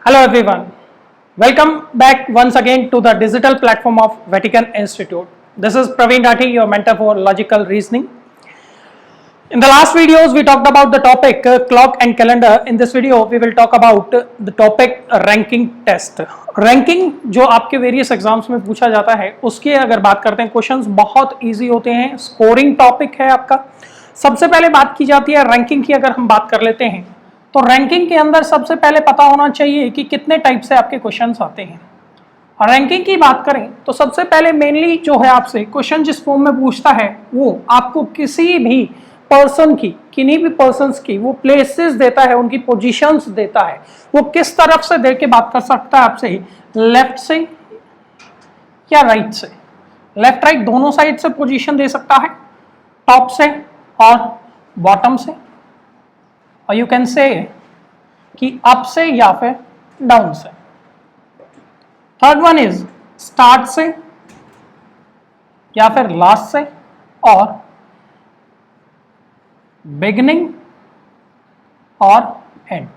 Hello everyone, welcome back once again to the digital platform of Vatican Institute. This is Praveen Rathi, your mentor for logical reasoning. In the last videos we talked about the topic clock and calendar. In this video we will talk about the topic ranking test. Ranking जो आपके various exams में पूछा जाता है उसके अगर बात करते हैं क्वेश्चंस बहुत easy होते हैं, स्कोरिंग टॉपिक है आपका। सबसे पहले बात की जाती है रैंकिंग की। अगर हम बात कर लेते हैं तो रैंकिंग के अंदर सबसे पहले पता होना चाहिए कि कितने टाइप से आपके क्वेश्चंस आते हैं। और रैंकिंग की बात करें तो सबसे पहले मेनली जो है आपसे क्वेश्चन जिस फॉर्म में पूछता है वो आपको किसी भी पर्सन की, किन्हीं भी पर्सन्स की वो प्लेसेस देता है, उनकी पोजीशंस देता है। वो किस तरफ से दे के बात कर सकता है आपसे, लेफ्ट से या राइट से। लेफ्ट राइट दोनों साइड से पोजीशन दे सकता है, टॉप से और बॉटम से, और यू कैन से कि अप से या फिर डाउन से। थर्ड वन इज स्टार्ट से या फिर लास्ट से, और बिगिनिंग और एंड।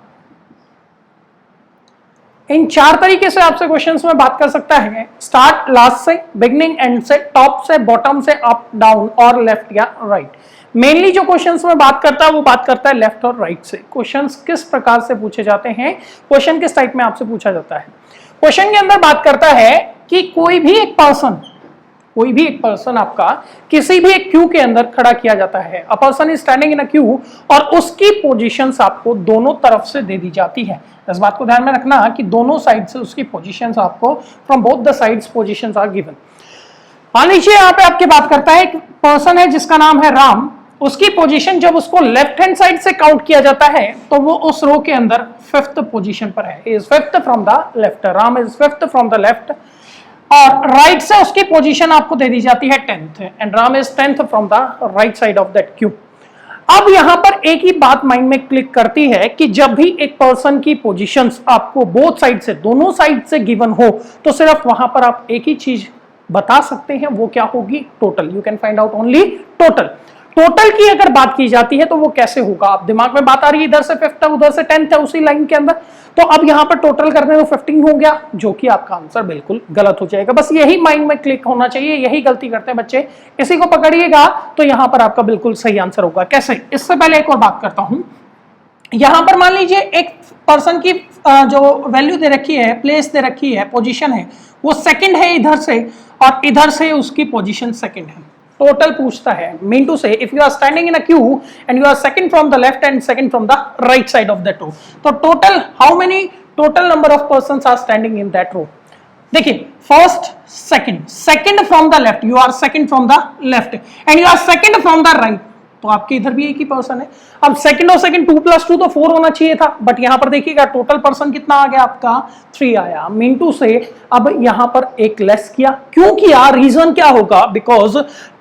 इन चार तरीके से आपसे क्वेश्चंस में बात कर सकता है, स्टार्ट, लास्ट से, बिगिनिंग, एंड से, टॉप से, बॉटम से, अप, डाउन और लेफ्ट या राइट। मेनली जो क्वेश्चंस में बात करता है वो बात करता है लेफ्ट और राइट से। क्वेश्चंस किस प्रकार से पूछे जाते हैं, क्वेश्चन किस टाइप में आपसे पूछा जाता है। क्वेश्चन के अंदर बात करता है कि कोई भी एक पर्सन आपका किसी भी एक क्यू के अंदर खड़ा किया जाता है। अ person is standing in a Q, और उसकी पोजीशंस आपको दोनों तरफ से दे दी जाती है। इस बात को ध्यान में रखना कि दोनों साइड से उसकी पोजीशंस आपको, from both the sides positions are given. मान लीजिए यहाँ पे आपके बात करता है एक पर्सन है जिसका नाम है राम। उसकी पोजीशन जब उसको लेफ्ट हैंड साइड से काउंट किया जाता है तो वो उस रो के अंदर फिफ्थ पोजीशन पर है। Is fifth from the left, Ram is fifth from the left. और राइट से उसकी पोजीशन आपको दे दी जाती है 10th, and Ram is 10th from the right side of that Q. अब यहां पर एक ही बात माइंड में क्लिक करती है कि जब भी एक पर्सन की पोजीशंस आपको बोथ साइड से, दोनों साइड से गिवन हो, तो सिर्फ वहां पर आप एक ही चीज बता सकते हैं, वो क्या होगी, total. You can find out only total. Total की अगर बात की जाती है तो वो कैसे होगा, आप दिमाग में बात आ रही है, इधर से 5th है उधर से 10th है उसी लाइन के अंदर, तो अब यहां पर टोटल करने में 15 हो गया, जो कि आपका आंसर बिल्कुल गलत हो जाएगा। बस यही माइंड में क्लिक होना चाहिए, यही गलती करते हैं बच्चे, इसी को पकड़िएगा तो यहां पर आपका बिल्कुल सही आंसर होगा। कैसे, इससे पहले एक और बात करता हूं। यहां पर मान लीजिए एक पर्सन की जो वैल्यू दे रखी है, प्लेस दे रखी है, पोजीशन है, वो सेकंड है इधर से, और इधर से उसकी पोजीशन सेकंड है। टोटल पूछता है, mean to say if you are standing in a queue and you are second from the left and second from the right side of that row, तो total how many, total number of persons are standing in that row. देखिए, first, second from the left, you are second from the left and you are second from the right, तो आपके इधर भी एक ही person है। अब second और सेकंड 2 + 2 तो 4 होना चाहिए था, बट यहां पर देखिएगा टोटल पर्सन कितना आ गया आपका, 3 आया। मीन टू से अब यहां पर एक लेस किया, क्यों किया, रीजन क्या होगा, बिकॉज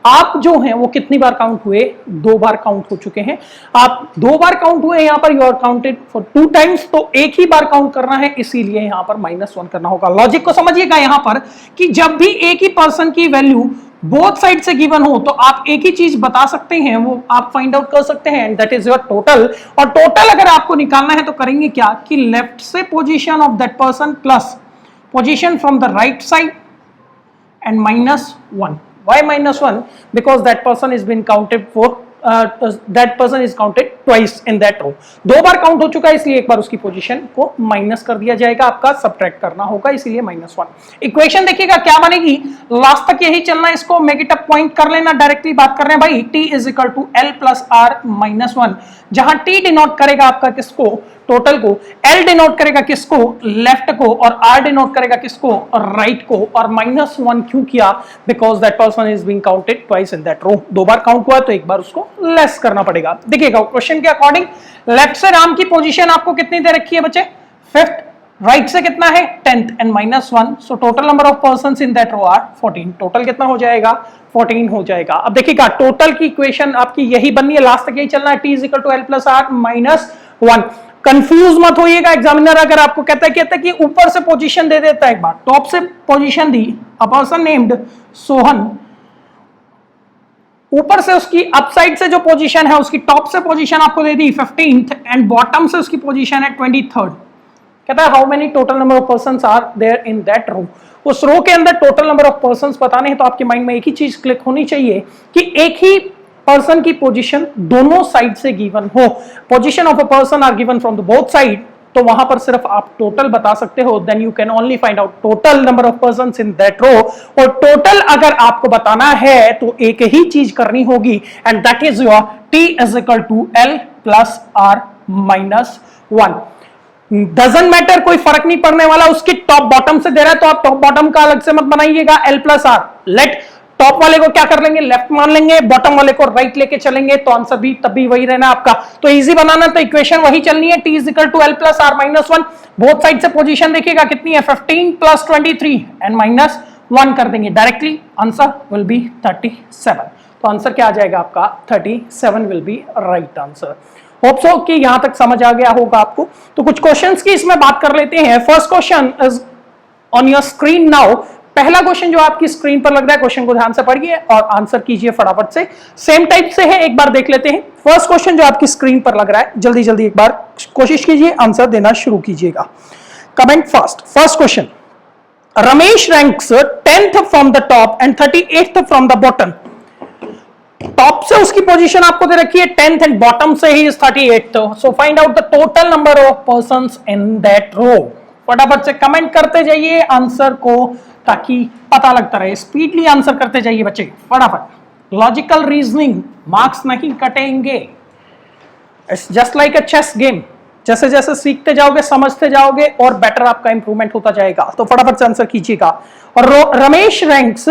आप जो हैं वो कितनी बार काउंट हुए, 2 बार काउंट हो चुके हैं। आप 2 बार काउंट हुए, यहां पर you are counted for 2 times, तो एक ही बार काउंट करना है, इसीलिए यहां पर -1 करना होगा। लॉजिक को समझिएगा यहां पर कि जब भी एक ही पर्सन की वैल्यू बोथ साइड से गिवन हो तो आप एक ही चीज बता सकते हैं, वो आप फाइंड आउट कर सकते हैं, and that is your total. और टोटल अगर आपको निकालना है तो करेंगे क्या कि लेफ्ट से position of that person plus position from the right side and -1। Why -1? Because that person is been counted for that person is counted twice in that row। 2 बार काउंट हो चुका है, इसलिए एक बार उसकी पोजीशन को माइनस कर दिया जाएगा, आपका सबट्रैक्ट करना होगा, इसीलिए -1। इक्वेशन देखिएगा क्या बनेगी, लास्ट तक यही चलना है, इसको मेक इट अ पॉइंट कर लेना। डायरेक्टली बात कर रहे हैं भाई, t = L + R - 1, जहां t डिनोट करेगा आपका किसको, टोटल को, L डिनोट करेगा किसको, लेफ्ट को, और R डिनोट करेगा किसको, राइट को। और -1 क्यों किया, because that person is being counted twice in that row. 2 बार काउंट हुआ तो एक बार उसको लेस करना पड़ेगा। देखिएगा क्वेश्चन के अकॉर्डिंग, लेफ्ट से राम की पोजीशन आपको कितनी दे रखी है बच्चे, 5th, राइट से कितना है 10th and -1, so total number of persons in that row are 14। टोटल कितना हो जाएगा, 14 हो जाएगा। अब देखिएगा टोटल की इक्वेशन आपकी यही बननी है, लास्ट तक यही चलना है, t = L + R - 1। कंफ्यूज मत होइएगा, एग्जामिनर अगर आपको कहता है कि ऊपर से पोजीशन दे देता है, एक बार टॉप से position the, a person named Sohan, ऊपर से उसकी अपसाइड से जो पोजीशन है, उसकी टॉप से पोजीशन आपको दे दी 15th एंड बॉटम से उसकी पोजीशन है 23rd। कहता है how many total number of persons are there in that row. उस रो के अंदर टोटल नंबर ऑफ पर्सन्स बताने हैं तो आपके माइंड में एक ही चीज क्लिक होनी चाहिए कि एक ही पर्सन की पोजीशन दोनों साइड से गिवन हो। Position of a person are given from the both side, तो वहां पर सिर्फ आप टोटल बता सकते हो। Then you can only find out total number of persons in that row. और टोटल अगर आपको बताना है तो एक ही चीज करनी होगी, and that is your T is equal to L plus R minus 1। Doesn't matter, कोई फर्क नहीं पड़ने वाला। उसकी टॉप बॉटम से दे रहा है तो आप टॉप बॉटम का अलग से मत बनाइएगा, L plus R। Left top वाले को क्या कर लेंगे, लेफ्ट मान लेंगे, बॉटम वाले को राइट लेके चलेंगे, तो आंसर भी तब भी वही रहना आपका। तो इजी बनाना, तो इक्वेशन वही चलनी है, T is equal to L plus R minus 1। Both side से पोजीशन देखिएगा कितनी है, 15 प्लस 23 एंड माइनस 1 कर देंगे डायरेक्टली, आंसर विल बी 37। तो आंसर क्या आ जाएगा आपका, 37 will be right answer. Hope so कि यहां तक समझ आ गया होगा आपको। तो कुछ क्वेश्चंस की इसमें बात कर लेते हैं। First question is on your screen now. पहला क्वेश्चन जो आपकी स्क्रीन पर लग रहा है, क्वेश्चन को ध्यान से पढ़िए और आंसर कीजिए फटाफट से। सेम टाइप से है, एक बार देख लेते हैं। फर्स्ट क्वेश्चन जो आपकी स्क्रीन पर लग रहा है, जल्दी जल्दी एक बार कोशिश कीजिए, आंसर देना शुरू कीजिएगा। Comment fast. First question, Ramesh ranks 10th from the top and 38th from the bottom. Top से उसकी पोजीशन आपको दे रखी है 10th एंड बॉटम से ही is 38th। So find out the total number of persons in that row. फटाफट से comment करते जाइए आंसर को, ताकि पता लगता रहे। स्पीडली आंसर करते जाइए बच्चे, फटाफट। लॉजिकल रीजनिंग, मार्क्स नहीं कटेंगे। It's just like a chess game, जैसे जैसे सीखते जाओगे, समझते जाओगे और बेटर आपका इंप्रूवमेंट होता जाएगा। तो फटाफट से आंसर कीजिएगा। और Ramesh ranks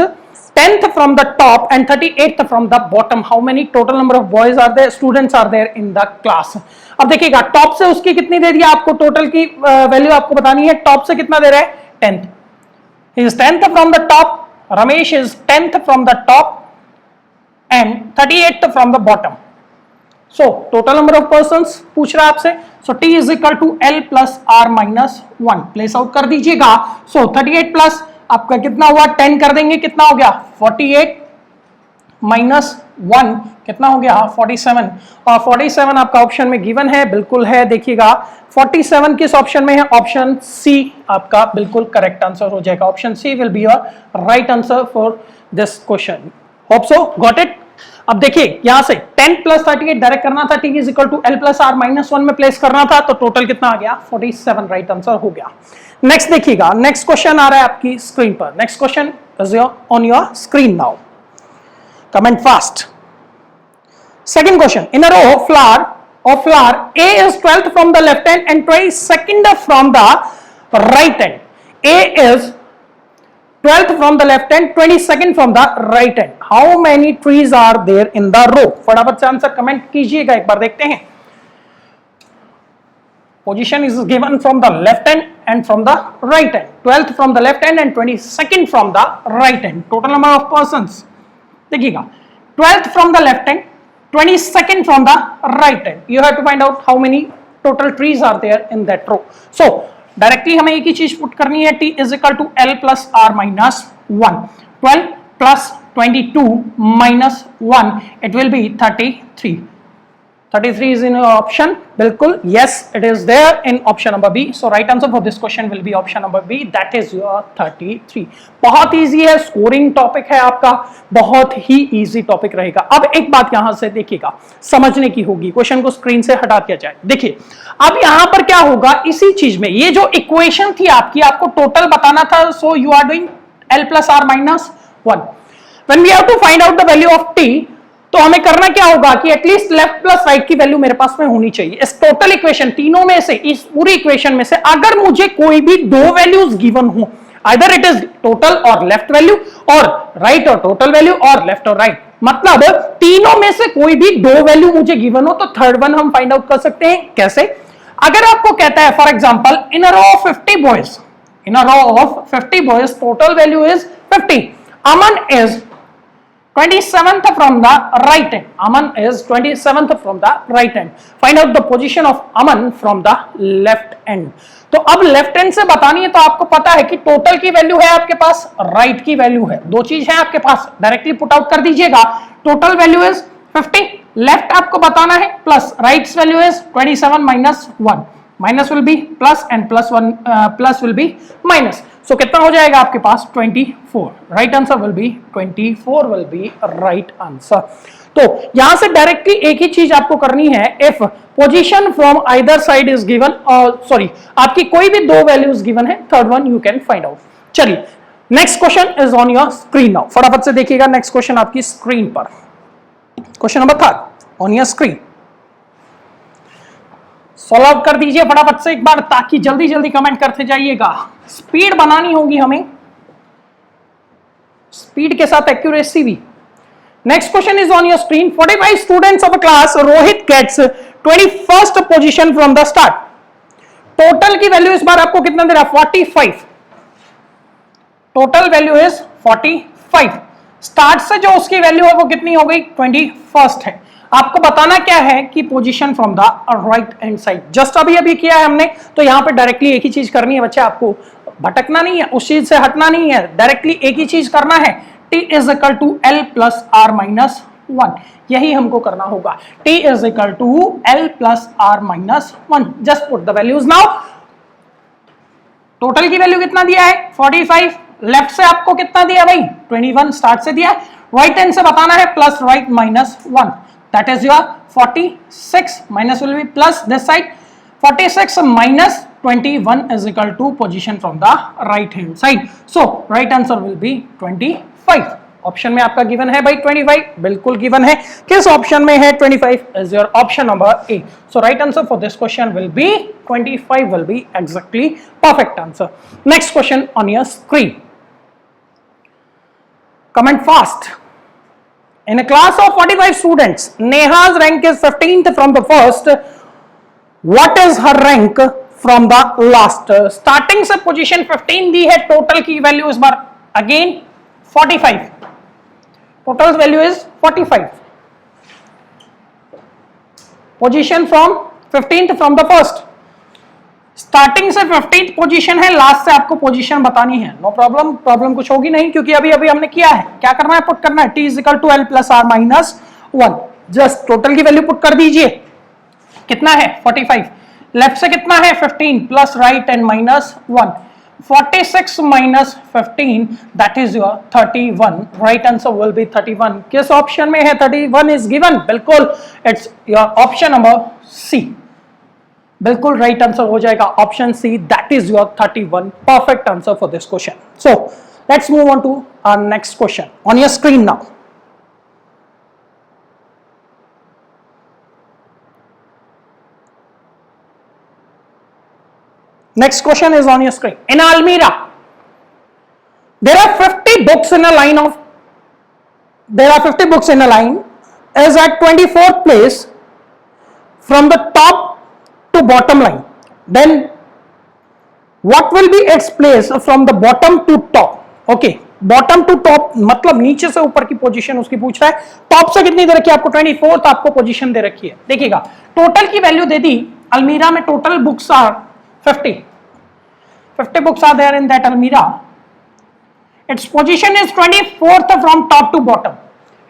10th from the top and 38th from the bottom. How many total number of boys are there, students are there in the class? अब देखिएगा, टॉप से उसकी कितनी दे दिया आपको, टोटल की वैल्यू आपको बतानी है। टॉप से कितना दे रहा है, 10th। He is 10th from the top. Ramesh is 10th from the top and 38th from the bottom. So total number of persons पूछ रहा है आपसे। So T is equal to L plus R minus 1. Place out कर दीजिएगा। So 38 plus आपका कितना हुआ, 10 कर देंगे, कितना हो गया 48 माइनस 1 कितना हो गया 47। और 47 आपका ऑप्शन में गिवन है, बिल्कुल है। देखिएगा 47 किस ऑप्शन में है, ऑप्शन सी आपका बिल्कुल करेक्ट आंसर हो जाएगा। Option C will be your right answer for this question. Hope so got it. अब देखिए यहां से 10 प्लस 38 डायरेक्ट करना था, T is equal to L plus R minus 1 में प्लेस करना था, तो टोटल कितना आ गया 47 राइट आंसर हो गया। नेक्स्ट देखिएगा, नेक्स्ट क्वेश्चन आ रहा है आपकी स्क्रीन पर। Next question is on your screen now. Comment fast. Second question, in a row flower A is 12th from the left hand and 22nd from the right hand. A is 12th from the left hand, 22nd from the right hand. How many trees are there in the row? फटाफट से answer comment कीजिएगा, एक बार देखते हैं। Position is given from the left hand and from the right hand. 12th from the left hand and 22nd from the right hand. Total number of persons. देखिएगा 12th from the left hand, 22nd from the right hand. You have to find out how many total trees are there in that row. So directly हमें एक ही चीज put करनी है, T is equal to L plus R minus 1. 12 plus 22 minus 1, it will be 33. 33 is in option, बिल्कुल yes, it is there in option number B. So right answer for this question will be option number B, that is your 33. बहुत easy है, scoring topic है आपका, बहुत ही easy topic रहेगा। अब एक बात यहां से देखिएगा, समझने की होगी। क्वेश्चन को स्क्रीन से हटा दिया जाए। देखिए अब यहां पर क्या होगा, इसी चीज में ये जो इक्वेशन थी आपकी, आपको टोटल बताना था। So you are doing L plus R minus 1. When we have to find out the value of T, तो हमें करना क्या होगा कि एटलीस्ट लेफ्ट प्लस राइट की वैल्यू मेरे पास में होनी चाहिए। इस टोटल इक्वेशन तीनों में से, इस पूरी इक्वेशन में से अगर मुझे कोई भी दो वैल्यूज गिवन हो, आइदर इट इज टोटल और लेफ्ट वैल्यू, और राइट और टोटल वैल्यू, और लेफ्ट और राइट, मतलब तीनों में से कोई भी दो वैल्यू मुझे गिवन हो, तो थर्ड वन हम फाइंड आउट कर सकते हैं। कैसे? अगर आपको कहता है for example in a row of 50 boys, in a row of 50 boys total value is 50, Aman is 27th from the right hand. Aman is 27th from the right hand. Find out the position of Aman from the left hand. तो अब left hand से बतानी है, तो आपको पता है कि टोटल की वैल्यू है आपके पास, राइट की वैल्यू है, दो चीज है आपके पास, डायरेक्टली पुट आउट कर दीजिएगा। टोटल वैल्यू इज 50, लेफ्ट आपको बताना है, plus rights value is 27 minus 1। Minus will be plus and plus will be minus. So कितना हो जाएगा आपके पास 24. Right answer will be 24 will be right answer. तो यहां से डायरेक्टली एक ही चीज आपको करनी है. If position from either side is given, sorry आपकी कोई भी दो वैल्यूज गिवन है, third one you can find out. चलिए next question is on your screen now. फटाफट से देखिएगा नेक्स्ट क्वेश्चन आपकी स्क्रीन पर. Question number 3 on your screen. Solve कर दीजिए फटाफट से एक बार, ताकि जल्दी जल्दी कमेंट करते जाइएगा. स्पीड बनानी होगी हमें, स्पीड के साथ एक्यूरेसी भी. Next question is on your screen. 45 students of a class, Rohit gets 21st position from the start. Total की वैल्यू इस बार आपको कितना दे रहा है? 45. Total value is 45. स्टार्ट से जो उसकी वैल्यू है वो कितनी हो गई? 21st है. आपको बताना क्या है कि position from the right hand side. Just अभी किया है हमने, तो यहां पे डायरेक्टली एक ही चीज करनी है बच्चे. आपको भटकना नहीं है, उस चीज से हटना नहीं है, डायरेक्टली एक ही चीज करना है. t is equal to l plus R minus 1. यही हमको करना होगा. t is equal to l plus R minus 1. Just put the values now. Total की वैल्यू कितना दिया है? 45. लेफ्ट से आपको कितना दिया भाई? 21 स्टार्ट से दिया. राइट हैंड से बताना है plus right minus 1. That is your 46. Minus will be plus this side. 46 minus 21 is equal to position from the right hand side. So right answer will be 25. Option में आपका given है भाई 25. बिल्कुल given है. किस ऑप्शन में है 25? is your option number A. So right answer for this question will be 25 will be exactly perfect answer. Next question on your screen. Comment fast. In a class of 45 students, Neha's rank is 15th from the first. What is her rank from the last? Starting से position 15 दी है. Total की value इस बार again 45. Total value is 45. Position from 15th from the first. Starting से 15th position है, last से आपको पोजीशन बतानी है. नो प्रॉब्लम, प्रॉब्लम कुछ होगी नहीं, क्योंकि अभी हमने किया है. क्या करना है? पुट करना है. t is equal to l plus R minus 1. Just total की वैल्यू पुट कर दीजिए. कितना है? 45. लेफ्ट से कितना है? 15 plus right end minus 1. 46 minus 15 that is your 31. Right answer will be 31. किस ऑप्शन में है 31 इज गिवन? बिल्कुल it's your option number C. बिल्कुल राइट आंसर हो जाएगा option C. That is your 31 perfect answer for this question. So let's move on to our next question on your screen now. Next question is on your screen. In Almira, there are 50 books in a line of. There are 50 books in a line. Is at 24th place from the top to bottom line. Then, what will be its place from the bottom to top? Okay, bottom to top मतलब नीचे से ऊपर की position उसकी पूछ रहा है. Top से कितनी दे रखी है आपको? 24th आपको पोजीशन दे रखी है. देखिएगा टोटल की वैल्यू दे दी. अलमीरा में total books are 50. 50 books are there in that Almira. Its position is 24th from top to bottom,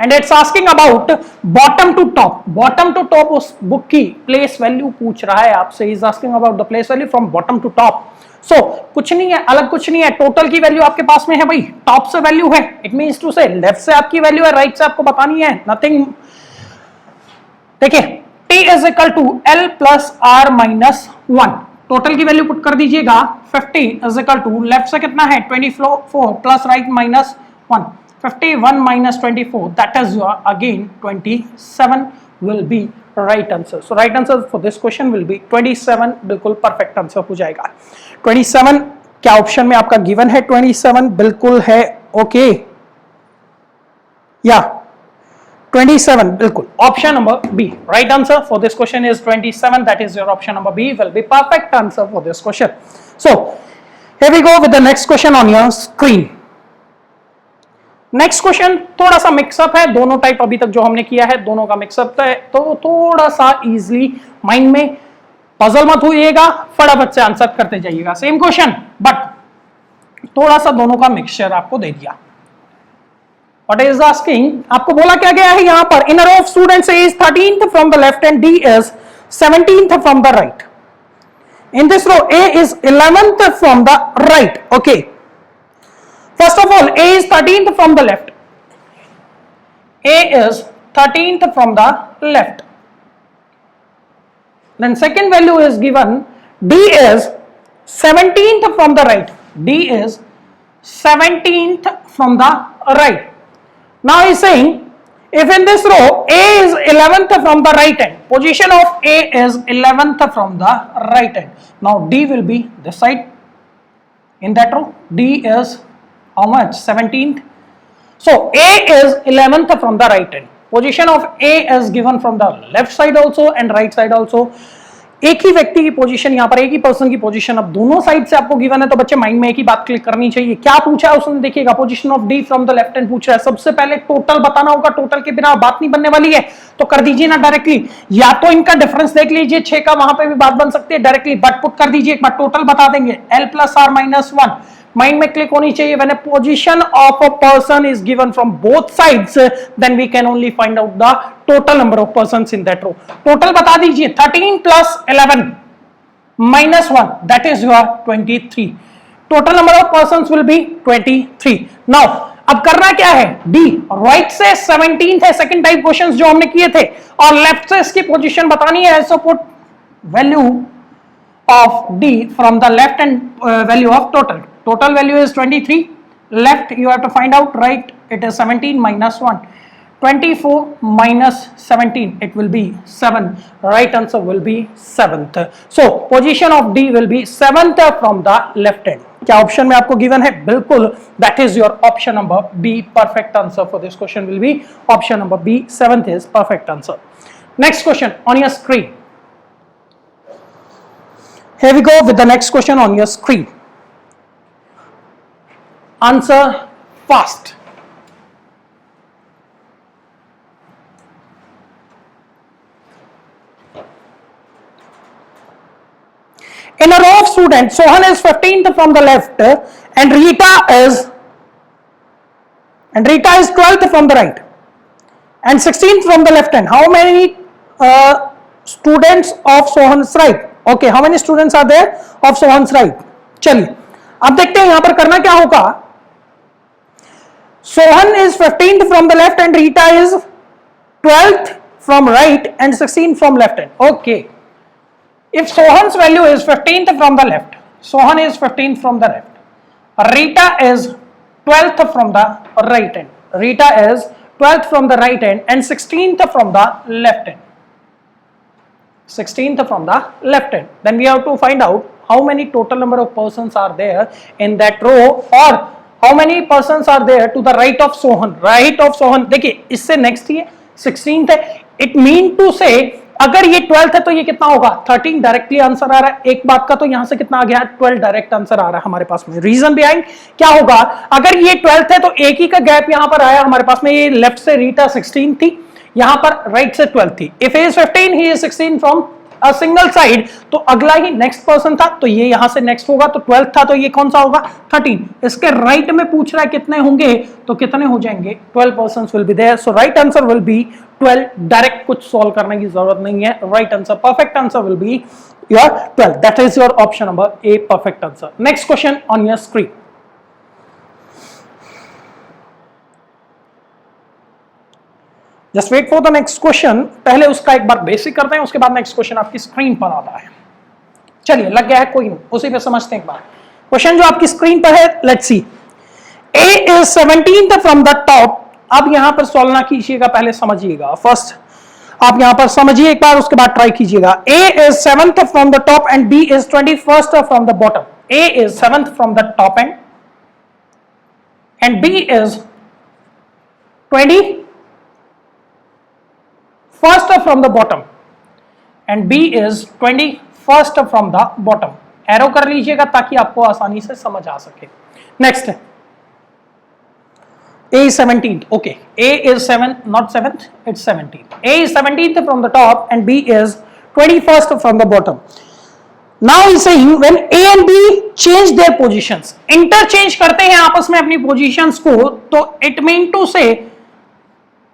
and it's asking about bottom to top. Bottom to top उस book की place value पूछ रहा है आपसे. Is asking about the place value from bottom to top. So कुछ नहीं है, अलग कुछ नहीं है. टोटल की वैल्यू आपके पास में है भाई. टॉप से वैल्यू है, इट मीन्स टू से लेफ्ट से आपकी वैल्यू है, राइट से आपको बतानी है. नथिंग. देखिए t is equal to l plus r minus 1. Total की वैल्यू पुट कर दीजिएगा. 50 इज इक्वल टू लेफ्ट से कितना है? 24 plus right minus 1. 51 minus 24 that is your again 27 will be right answer. So right answer for this question will be 27. बिल्कुल perfect answer हो जाएगा. 27 क्या ऑप्शन में आपका गिवन है? 27 बिल्कुल है. ओके या 27 बिल्कुल option number B. Right answer for this question is 27. That is your option number B will be perfect answer for this question. So here we go with the next question on your screen. Next question थोड़ा सा mix up है. दोनों type अभी तक जो हमने किया है दोनों का मिक्सअप है, तो थोड़ा सा इजीली माइंड में पजल मत होइएगा, फटाफट से आंसर करते जाइएगा. सेम क्वेश्चन बट थोड़ा सा दोनों का मिक्सचर आपको दे दिया. What is asking? आपको बोला क्या गया है यहां पर? In a row of students A is 13th from the left and D is 17th from the right. In this row, A is 11th from the right. Okay. First of all, A is 13th from the left. A is 13th from the left. Then second value is given, D is 17th from the right. D is 17th from the right. Now he is saying, if in this row A is 11th from the right end, position of A is 11th from the right end. Now D will be this side. In that row, D is how much? 17th. So A is 11th from the right end. Position of A is given from the left side also and right side also. एक ही व्यक्ति की position, यहाँ पर एक ही person की position अब दोनों साइड से आपको गिवन है, तो बच्चे माइंड में एक ही बात क्लिक करनी चाहिए। क्या पूछा है उसने, देखिएगा position of D from the left hand पूछ रहा है। सबसे पहले टोटल बताना होगा, टोटल के बिना बात नहीं बनने वाली है, तो कर दीजिए ना डायरेक्टली। या तो इनका डिफरेंस देख लीजिए 6 का, वहां पे भी बात बन सकती है डायरेक्टली, बट पुट कर दीजिए एक बार, टोटल बता देंगे L plus R minus 1। Mind में क्लिक होनी चाहिए, when a position of a person is given from both sides then we can only find out the total number of persons in that row. Total बता दीजिए 13 प्लस 11 minus 1, that is your 23. Total number of persons will be 23. Now अब करना क्या है, D right से 17th है, second type questions जो हमने किए थे, और लेफ्ट से इसकी पोजीशन बतानी है। So put value of D from the left end value of total. Total value is 23, left you have to find out, right it is 17 minus 1, 24 minus 17, it will be 7. Right answer will be 7th. So position of D will be 7th from the left hand. क्या option में आपको given है? बिल्कुल, that is your option number B. Perfect answer for this question will be option number B. 7th is perfect answer. Next question on your screen. Here we go with the next question on your screen. Answer fast. In a row of students, Sohan is 15th from the left and Rita is 12th from the right and 16th from the left hand. How many students of Sohan's right? Okay, how many students are there of Sohan's right? चलिए अब देखते हैं यहां पर करना क्या होगा। Sohan is 15th from the left and Rita is 12th from right and 16th from left hand. Okay. If Sohan's value is 15th from the left, Sohan is 15th from the left, Rita is 12th from the right hand, Rita is 12th from the right hand and 16th from the left hand, 16th from the left hand, then we have to find out how many total number of persons are there in that row or how many persons are there to the right of Sohan. Right of Sohan, देखिए इससे next ही 16th है, it mean to से अगर ये 12th है तो ये कितना होगा 13 डायरेक्टली आंसर आ रहा है। एक बात का तो यहां से कितना आ गया 12 डायरेक्ट आंसर आ रहा है हमारे पास में। रीजन बिहाइंड क्या होगा, अगर ये 12th है तो एक ही का गैप यहां पर आया हमारे पास में, ये लेफ्ट से रीटा 16 थी, यहां पर राइट से 12 थी। If he is 15 he is 16 from a single side, तो अगला ही नेक्स्ट पर्सन था तो ये यहां से नेक्स्ट होगा, तो 12th था तो ये कौन सा होगा 13। इसके राइट में पूछ रहा है कितने होंगे, तो कितने हो जाएंगे 12 persons will be there. So right answer will be 12। Direct कुछ सॉल्व करने की जरूरत नहीं है, right answer perfect answer will be your 12। That is your option number A, perfect answer. Next question on your screen. Just wait for the next question. पहले उसका एक बार basic करते हैं, उसके बाद नेक्स्ट क्वेश्चन आपकी स्क्रीन पर आता है। चलिए लग गया है, कोई नहीं, उसी पे समझते हैं एक बार। क्वेश्चन जो आपकी स्क्रीन पर है, let's see. A is 17th from the top। अब यहां पर सॉल्व ना कीजिएगा, पहले समझिएगा। फर्स्ट आप यहां पर समझिए एक बार, उसके बाद ट्राई कीजिएगा। A is 7th from the top and B is 21st from the bottom। A is 7th from the top end and B is 21st from the bottom and B is 21st from the bottom। Arrow कर लीजिएगा ताकि आपको आसानी से समझ आ सके। Next है A is 17th. Okay, A is not 7th, it's 17th. A is 17th from the top and B is 21st from the bottom. Now he's saying when A and B change their positions, interchange करते हैं आपस में अपनी positions को, तो it mean to say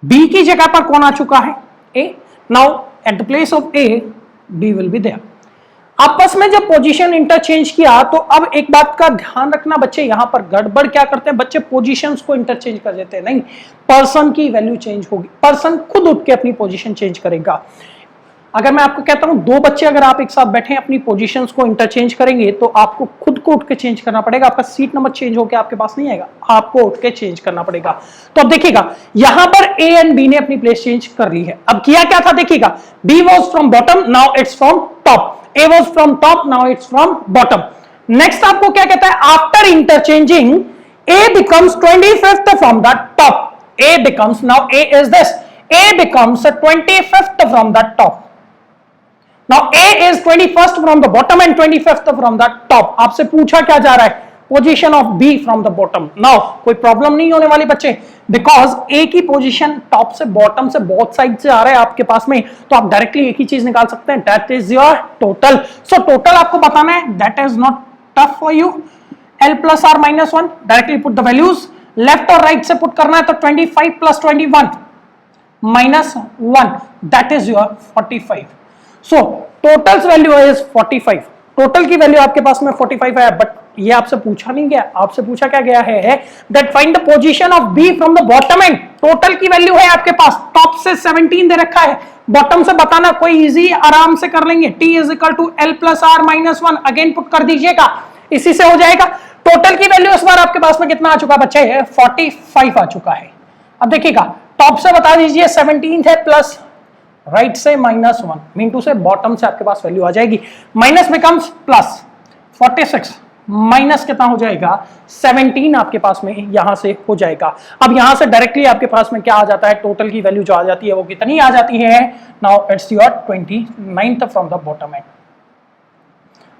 B की जगह पर कौन आ चुका है A। Now at the place of A, B will be there. आपस में जब पोजीशन इंटरचेंज किया तो अब एक बात का ध्यान रखना बच्चे, यहां पर गड़बड़ क्या करते हैं बच्चे, पोजीशंस को इंटरचेंज कर देते हैं। नहीं, पर्सन की वैल्यू चेंज होगी, पर्सन खुद उठ के अपनी पोजीशन चेंज करेगा। अगर मैं आपको कहता हूं दो बच्चे अगर आप एक साथ बैठे हैं अपनी पोजीशंस को इंटरचेंज करेंगे तो आपको खुद को उठ के चेंज करना पड़ेगा, आपका सीट नंबर चेंज होकर आपके पास नहीं आएगा, आपको उठ के चेंज करना पड़ेगा। तो अब देखिएगा यहां पर ए एंड बी ने अपनी प्लेस चेंज कर ली है। अब किया क्या था देखिएगा, B was from bottom, now it's from top, A was from top, now it's from bottom. Next आपको क्या कहता है, after interchanging A becomes 25th from the top. A becomes, now A is this, A becomes 25th from the top. Now A is 21st from the bottom and 25th from the top. आपसे पूछा क्या जा रहा है, position of B from the bottom. Now कोई problem नहीं होने वाली बच्चे, बिकॉज ए की पोजीशन टॉप से बॉटम से बोथ साइड से आ रहा है आपके पास में, तो आप डायरेक्टली एक ही चीज निकाल सकते हैं, that is your total. So total आपको बताना है, that is not tough for you. L plus R minus 1, directly put the values, left और राइट से पुट करना है तो 25 plus 21 minus 1, that is your 45। So totals value is 45, total की value आपके पास में 45 है, बट ये आपसे पूछा नहीं गया, आपसे पूछा क्या गया है, that find the position of B from the bottom end. Total की वैल्यू है आपके पास, टॉप से 17 दे रखा है, बॉटम से बताना कोई इजी आराम से कर लेंगे, t is equal to L plus R minus 1, again put कर दीजिएगा, इसी से हो जाएगा। टोटल की वैल्यू इस बार आपके पास में कितना आ चुका बच्चे, 45 आ चुका है। अब देखिएगा टॉप से बता दीजिए 17 है, प्लस राइट से माइनस 1, मीन टू से बॉटम से आपके पास वैल्यू आ जाएगी, माइनस बिकम्स प्लस, 46 माइनस कितना हो जाएगा, 17 आपके पास में यहां से हो जाएगा। अब यहां से डायरेक्टली आपके पास में क्या आ जाता है, टोटल की वैल्यू जो आ जाती है वो कितनी आ जाती है, now it's your 29th from the bottom and.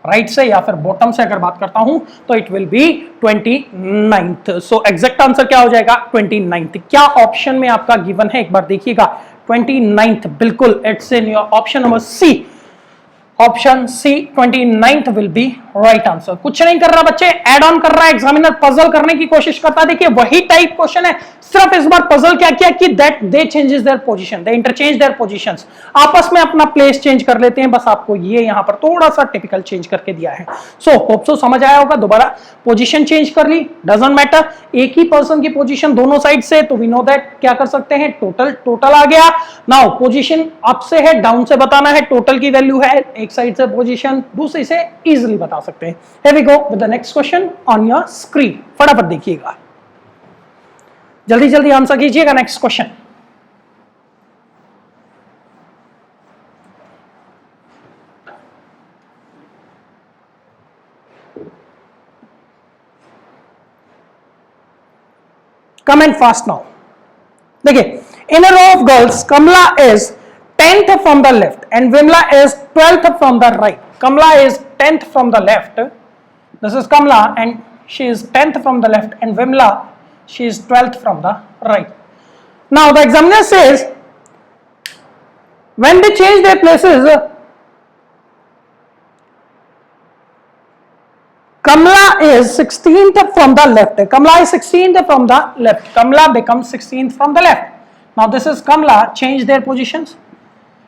Right से या फिर बॉटम से अगर बात करता हूं तो it will be 29th। So exact answer क्या हो जाएगा, 29th। क्या ऑप्शन में आपका गिवन है एक बार देखिएगा, 29th, बिल्कुल it's in your option number C. Option C 29th will be right answer. कुछ नहीं कर रहा बच्चे, एड ऑन कर रहा है, एग्जामिनर पजल करने की कोशिश करता है। देखिए वही टाइप क्वेश्चन है, सिर्फ इस बार पजल क्या किया कि that they changes their position, they interchange their positions, आपस में अपना प्लेस चेंज कर लेते हैं। बस आपको ये यहां पर थोड़ा सा टिपिकल चेंज करके दिया है। सो होप सो समझ आया होगा। दोबारा पोजीशन चेंज कर ली, डजंट मैटर, एक ही पर्सन की पोजीशन दोनों साइड से, तो वी नो दैट क्या कर सकते हैं, टोटल आ गया। नाउ पोजीशन अप से है, डाउन से बताना है, टोटल की वैल्यू है, एक साइड से पोजीशन, दूसरी से इजीली बता सकते हैं। Here we go with the next question on your screen. फटाफट देखिएगा, जल्दी जल्दी आंसर कीजिएगा next question. Comment fast now. देखिए, in a row of girls, Kamala is 10th from the left and Vimla is 12th from the right. Kamala is 10th from the left. This is Kamala and she is 10th from the left, and Vimla, she is 12th from the right. Now the examiner says when they change their places, Kamala is 16th from the left. Kamala is 16th from the left. Kamala becomes 16th from the left. Now this is Kamala, change their positions,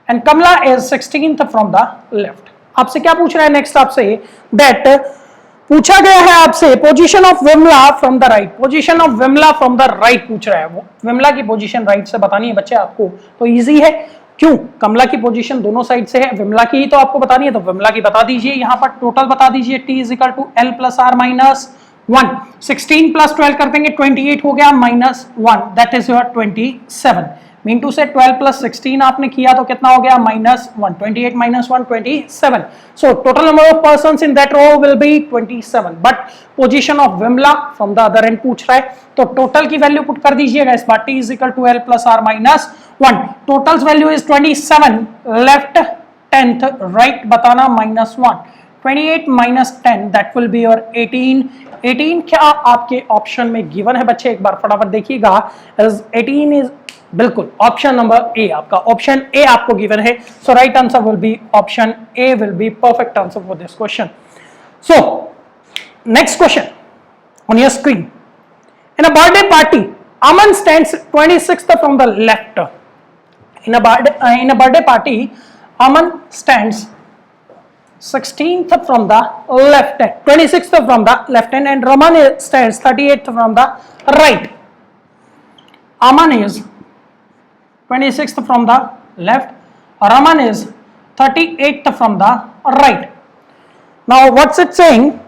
and Kamala is 16th from the left. आपसे क्या पूछ रहा है next, आपसे that पूछा गया है आपसे position of Vimla from the right, position of Vimla from the right पूछ रहा है। वो विमला की पोजीशन राइट से बतानी है बच्चे आपको, तो इजी है। क्यों, कमला की पोजीशन दोनों साइड से है, विमला की ही तो आपको बतानी है, तो विमला की बता दीजिए। यहां पर टोटल बता दीजिए, t is equal to L plus R minus 1, 16 plus 12 कर देंगे, 28 हो गया, minus 1, that is your 27। Mean to से 12 प्लस 16 आपने किया तो कितना हो गया, minus 1, 28 minus 1, 27। So total number of persons in that row will be 27, but position of Vimla from the other end पूछ रहा है, तो टोटल की वैल्यू पुट कर दीजिएगा इस बार, t is equal to L plus R minus 1। Totals value is 27, left 10th, right बताना minus 1, 28 minus 10 that will be your 18। 18 क्या आपके ऑप्शन में गिवन है बच्चे, एक बार फटाफट देखिएगा, 18 इज बिल्कुल ऑप्शन नंबर ए, आपका ऑप्शन ए आपको गिवन है। So right answer will be option A, will be perfect answer for this question. So next question on your screen, in a birthday party Aman stands 26th from the left. In a birthday party, Aman stands 16th from the left hand, 26th from the left hand, and Raman stands 38th from the right. Aman is 26th from the left, Raman is 38th from the right. Now what's it saying?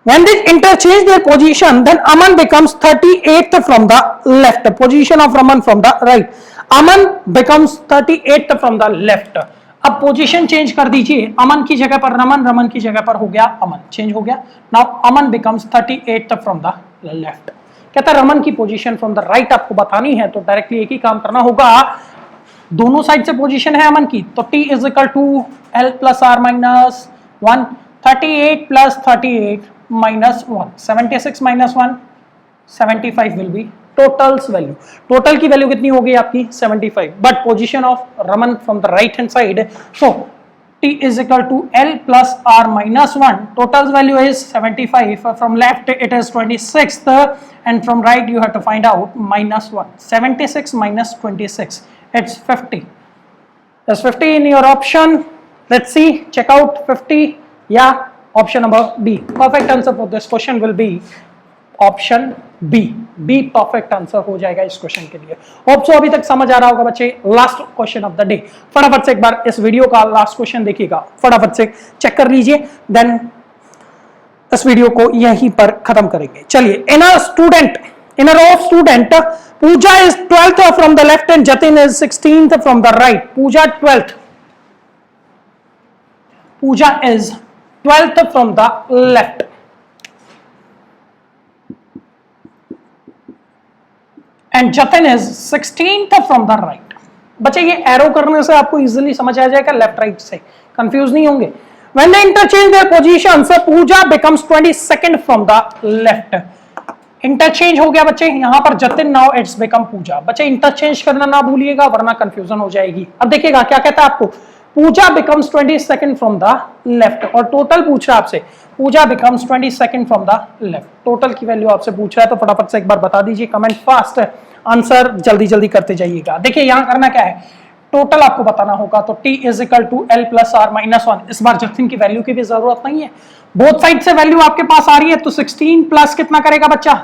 When they interchange their position, then Aman becomes 38th from the left. Position of Raman from the right. Aman becomes 38th from the left. अब position change कर दीजिए, अमन की जगह पर रमन, रमन की जगह पर हो गया अमन, चेंज हो गया. Now Aman becomes 38th from the left. कहता है रमन की पोजीशन फ्रॉम द राइट आपको बतानी है, तो डायरेक्टली एक ही काम करना होगा, दोनों साइड से पोजीशन है अमन की, तो T is equal to L plus R minus 1, 38 plus 38 minus 1, 76 minus 1, 75 will be totals value. Total की वैल्यू कितनी हो गई आपकी 75, but position of Raman from the right hand side, so T is equal to L plus R minus 1. Total value is 75. From left it is 26th, and from right you have to find out minus 1. 76 minus 26, it's 50. Is 50 in your option? Let's see. Check out 50. Yeah, option number B. Perfect answer for this question will be option B. B perfect answer हो जाएगा इस question के लिए. Hope so अभी तक समझ आ रहा होगा बच्चे. Last question of the day, फटाफट से एक बार इस वीडियो का लास्ट क्वेश्चन देखिएगा, फटाफट से चेक कर लीजिए, देन इस वीडियो को यहीं पर खत्म करेंगे. चलिए. In a row of student, Pooja is 12th from the left and Jatin is 16th from the right. Pooja 12th, Pooja is 12th from the left and Jatin is 16th from the right. बच्चे ये arrow करने से आपको इजीली समझ आ जाएगा, left right से confuse नहीं होंगे. When they interchange their positions, Pooja becomes 22nd from the left. Interchange हो गया बच्चे, यहां पर जतिन, नाउ इट्स बिकम पूजा. बच्चे इंटरचेंज करना ना भूलिएगा वरना कंफ्यूजन हो जाएगी. अब देखिएगा क्या कहता है आपको, Pooja becomes 22nd from the left, और टोटल पूछ रहा है आपसे, Pooja becomes 22nd from the left. Total की वैल्यू आपसे पूछ रहा है, तो फटाफट से एक बार बता दीजिए, कमेंट फास्ट, आंसर जल्दी जल्दी करते जाइएगा. देखिए यहां करना क्या है, टोटल आपको बताना होगा, तो T is equal to L plus R minus 1. इस बार जतिन की वैल्यू की भी जरूरत नहीं है, बोथ साइड से वैल्यू आपके पास आ रही है, तो 16 प्लस कितना करेगा बच्चा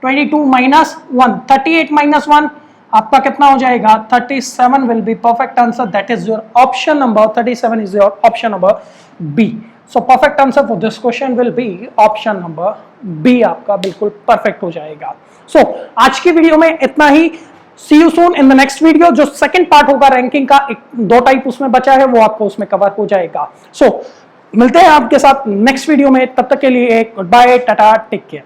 22 माइनस 1, 38 माइनस 1 आपका कितना हो जाएगा 37 will be perfect answer. That is your option number 37 is your option number B. So perfect answer for this question will be option number B. आपका बिल्कुल परफेक्ट हो जाएगा. सो आज की वीडियो में इतना ही. See you soon in the next video. जो सेकंड पार्ट होगा रैंकिंग का, दो टाइप उसमें बचा है, वो आपको उसमें कवर हो जाएगा. सो मिलते हैं आपके साथ नेक्स्ट वीडियो में. तब तक के लिए goodbye, tata, take care.